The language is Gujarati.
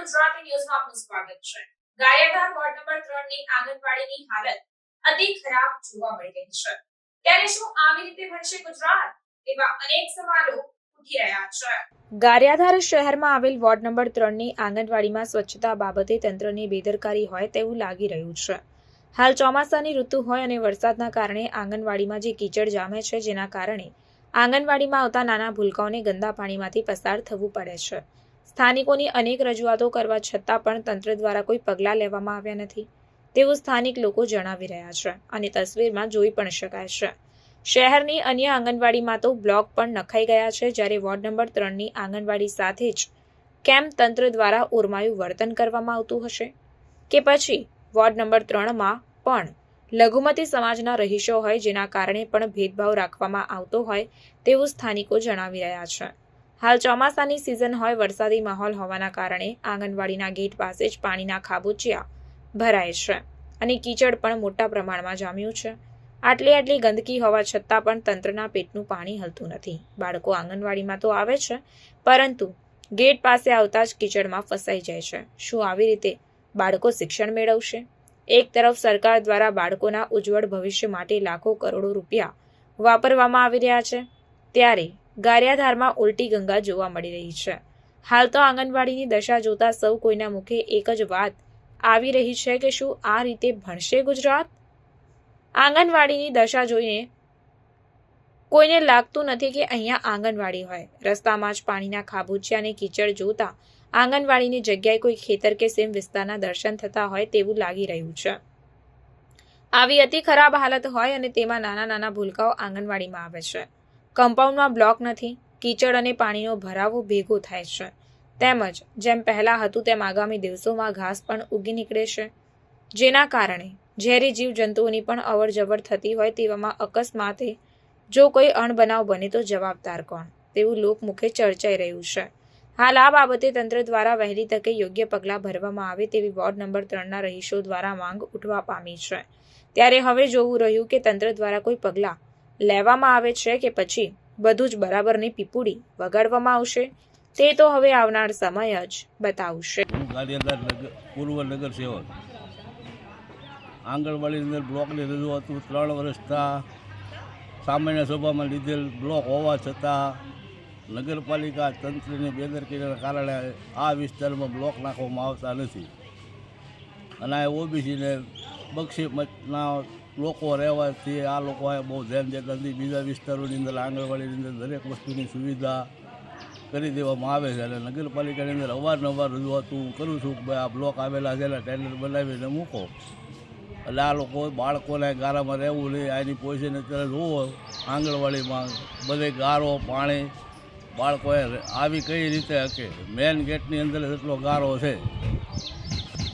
ગુજરાતી ન્યૂઝમાં આપનું સ્વાગત છે। ગારિયાધાર વોર્ડ નંબર 3 ની આંગણવાડીની હાલત અતિ ખરાબ જોવા મળી રહી છે। ત્યારે શું આવી રીતે બનશે ગુજરાત? એવા અનેક સવાલો ઉઠી રહ્યા છે। ગારિયાધાર શહેરમાં આવેલ વોર્ડ નંબર 3 ની આંગણવાડીમાં સ્વચ્છતા બાબતે તંત્રની બેદરકારી હોય તેવું લાગી રહ્યું છે। હાલ ચોમાસાની ઋતુ હોય અને વરસાદના કારણે આંગણવાડીમાં જે કીચડ જામે છે, જેના કારણે આંગણવાડીમાં આવતા નાના ભૂલકાઓને ગંદા પાણીમાંથી પસાર થવું પડે છે। સ્થાનિકોની અનેક રજૂઆતો કરવા છતાં પણ તંત્ર દ્વારા કોઈ પગલાં લેવામાં આવ્યા નથી તેવું સ્થાનિક લોકો જણાવી રહ્યા છે અને તસવીરમાં જોઈ પણ શકાય છે। શહેરની અન્ય આંગણવાડીમાં તો બ્લોક પણ નખાઈ ગયા છે, જ્યારે વોર્ડ નંબર 3 ની આંગણવાડી સાથે જ કેમ તંત્ર દ્વારા ઓરમાયું વર્તન કરવામાં આવતું હશે કે પછી વોર્ડ નંબર 3માં પણ લઘુમતી સમાજના રહીશો હોય, જેના કારણે પણ ભેદભાવ રાખવામાં આવતો હોય તેવું સ્થાનિકો જણાવી રહ્યા છે। હાલ ચોમાસાની સિઝન હોય, વરસાદી માહોલ હોવાના કારણે આંગણવાડીના ગેટ પાસે જ પાણીના ખાબોચિયા ભરાય છે અને કીચડ પણ મોટા પ્રમાણમાં જામ્યું છે। આટલી ગંદકી હોવા છતાં પણ તંત્રના પેટનું પાણી હલતું નથી। બાળકો આંગણવાડીમાં તો આવે છે, પરંતુ ગેટ પાસે આવતા જ કીચડમાં ફસાઈ જાય છે। શું આવી રીતે બાળકો શિક્ષણ મેળવશે? એક તરફ સરકાર દ્વારા બાળકોના ઉજ્જવળ ભવિષ્ય માટે લાખો કરોડો રૂપિયા વાપરવામાં આવી રહ્યા છે, ત્યારે ગારિયાધારમાં ઉલટી ગંગા જોવા મળી રહી છે। હાલ તો આંગણવાડીની દશા જોતા સૌ કોઈના મુખે એક જ વાત આવી રહી છે કે શું આ રીતે ભણશે ગુજરાત? આંગણવાડીની દશા જોઈને કોઈને લાગતું નથી કે અહીંયા આંગણવાડી હોય। રસ્તામાં જ પાણીના ખાબોચિયા અને કીચડ જોતા આંગણવાડીની જગ્યાએ કોઈ ખેતર કે સીમ વિસ્તારના દર્શન થતા હોય તેવું લાગી રહ્યું છે। આવી અતિ ખરાબ હાલત હોય અને તેમાં નાના ભૂલકાઓ આંગણવાડીમાં આવે છે। કમ્પાઉન્ડમાં બ્લોક નથી, કીચડ અને પાણીનો ભરાવો ભેગો થાય છે, તેમજ જેમ પહેલા હતું તેમ આગામી દિવસોમાં ઘાસ પણ ઉગી નીકળે છે, જેના કારણે ઝેરી જીવજંતુઓની પણ અવરજવર થતી હોય તેવામાં અકસ્માતે જો કોઈ અણબનાવ બને તો જવાબદાર કોણ તેવું લોકમુખે ચર્ચાઈ રહ્યું છે। હાલ આ બાબતે તંત્ર દ્વારા વહેલી તકે યોગ્ય પગલાં ભરવામાં આવે તેવી વોર્ડ નંબર 3ના રહીશો દ્વારા માંગ ઉઠવા પામી છે। ત્યારે હવે જોવું રહ્યું કે તંત્ર દ્વારા કોઈ પગલાં લેવામાં આવે છે કે પછી બધું જ બરાબરની પીપુડી વગાડવામાં આવશે, તે તો હવે આવનાર સમય જ બતાવશે। પૂર્વ નગર સેવક આંગણવાડીની અંદર બ્લોકની રજૂઆત 3 વર્ષથી સામાન્ય સભામાં લીધેલ બ્લોક હોવા છતાં નગરપાલિકા તંત્રની બેદરકારીના કારણે આ વિસ્તારમાં બ્લોક નાખવામાં આવતા નથી અને આ ઓબીસીને બક્ષી મતના લોકો રહેવાથી આ લોકોએ બહુ ધ્યાન દેતા નથી। બીજા વિસ્તારોની અંદર આંગણવાડીની અંદર દરેક વસ્તુની સુવિધા કરી દેવામાં આવે છે અને નગરપાલિકાની અંદર અવારનવાર રજૂઆત હું કરું છું કે ભાઈ આ બ્લોક આવેલા છે, ટેન્ડર બનાવીને મૂકો, એટલે આ લોકો બાળકોને ગારામાં રહેવું નહીં। આની પોઝિશન અત્યારે જુઓ, આંગણવાડીમાં બધે ગારો પાણી બાળકોએ આવી કઈ રીતે હકે, મેઇન ગેટની અંદર એટલો ગારો છે